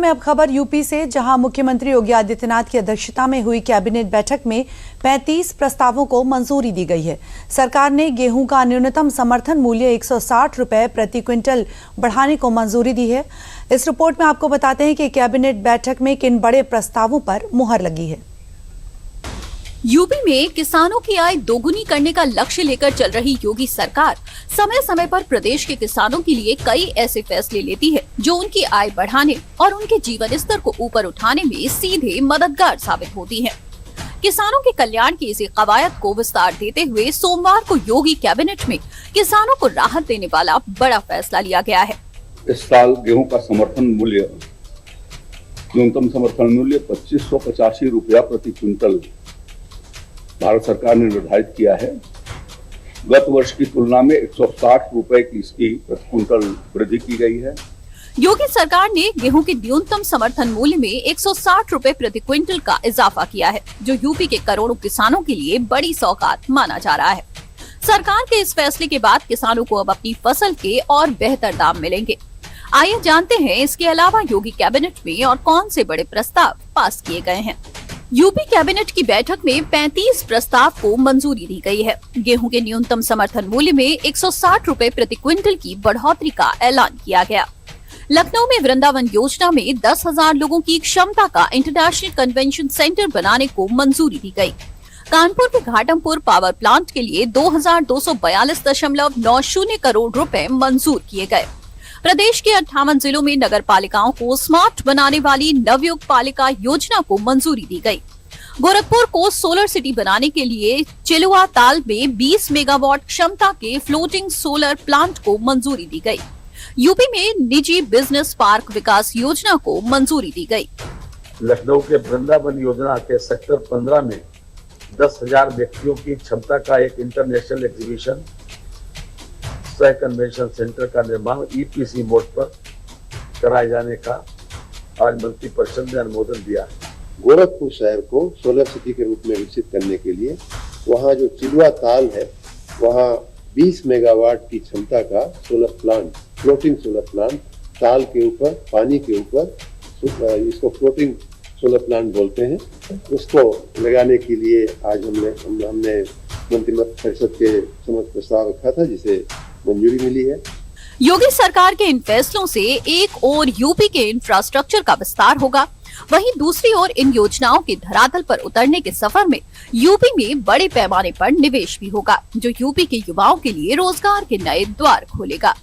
में अब खबर यूपी से, जहां मुख्यमंत्री योगी आदित्यनाथ की अध्यक्षता में हुई कैबिनेट बैठक में 35 प्रस्तावों को मंजूरी दी गई है। सरकार ने गेहूं का न्यूनतम समर्थन मूल्य 160 रुपए प्रति क्विंटल बढ़ाने को मंजूरी दी है। इस रिपोर्ट में आपको बताते हैं कि कैबिनेट बैठक में किन बड़े प्रस्तावों पर मुहर लगी है। यूपी में किसानों की आय दोगुनी करने का लक्ष्य लेकर चल रही योगी सरकार समय समय पर प्रदेश के किसानों के लिए कई ऐसे फैसले लेती है जो उनकी आय बढ़ाने और उनके जीवन स्तर को ऊपर उठाने में सीधे मददगार साबित होती हैं। किसानों के कल्याण की इसी कवायद को विस्तार देते हुए सोमवार को योगी कैबिनेट में किसानों को राहत देने वाला बड़ा फैसला लिया गया है। इस साल गेहूं का समर्थन मूल्य, न्यूनतम समर्थन मूल्य 2585 रुपया प्रति क्विंटल भारत सरकार ने निर्धारित किया है। गत वर्ष की तुलना में 160 रुपए की इसकी प्रति क्विंटल वृद्धि की गई है। योगी सरकार ने गेहूं के न्यूनतम समर्थन मूल्य में 160 रुपए प्रति क्विंटल का इजाफा किया है, जो यूपी के करोड़ों किसानों के लिए बड़ी सौगात माना जा रहा है। सरकार के इस फैसले के बाद किसानों को अब अपनी फसल के और बेहतर दाम मिलेंगे। आइए जानते हैं इसके अलावा योगी कैबिनेट में और कौन से बड़े प्रस्ताव पास किए गए हैं। यूपी कैबिनेट की बैठक में 35 प्रस्ताव को मंजूरी दी गई है। गेहूं के न्यूनतम समर्थन मूल्य में 160 रुपए प्रति क्विंटल की बढ़ोतरी का ऐलान किया गया। लखनऊ में वृंदावन योजना में 10,000 लोगों की क्षमता का इंटरनेशनल कन्वेंशन सेंटर बनाने को मंजूरी दी गई। कानपुर के घाटमपुर पावर प्लांट के लिए 2242.90 करोड़ रुपए मंजूर किए गए। प्रदेश के 58 जिलों में नगर पालिकाओं को स्मार्ट बनाने वाली नवयुग पालिका योजना को मंजूरी दी गई। गोरखपुर को सोलर सिटी बनाने के लिए चिलुआ ताल में 20 मेगावाट क्षमता के फ्लोटिंग सोलर प्लांट को मंजूरी दी गई। यूपी में निजी बिजनेस पार्क विकास योजना को मंजूरी दी गई। लखनऊ के वृंदावन योजना के सेक्टर 15 में 10,000 व्यक्तियों की क्षमता का एक इंटरनेशनल एग्जीबिशन सह कन्वेंशन सेंटर का निर्माण ईपीसी मोड पर कराए जाने का आज मंत्रिपरिषद ने अनुमोदन दिया है। गोरखपुर शहर को सोलर सिटी के रूप में विकसित करने के लिए वहाँ जो चिलुआ ताल है, वहाँ 20 मेगावाट की क्षमता का solar plant, floating solar plant, ताल के ऊपर, पानी के ऊपर, इसको फ्लोटिंग सोलर प्लांट बोलते हैं, उसको लगाने के लिए आज हमने मंत्रिपरिषद के समक्ष प्रस्ताव रखा था, जिसे मंजूरी मिली है। योगी सरकार के इन फैसलों से एक ओर यूपी के इंफ्रास्ट्रक्चर का विस्तार होगा, वहीं दूसरी ओर इन योजनाओं के धरातल पर उतरने के सफर में यूपी में बड़े पैमाने पर निवेश भी होगा, जो यूपी के युवाओं के लिए रोजगार के नए द्वार खोलेगा।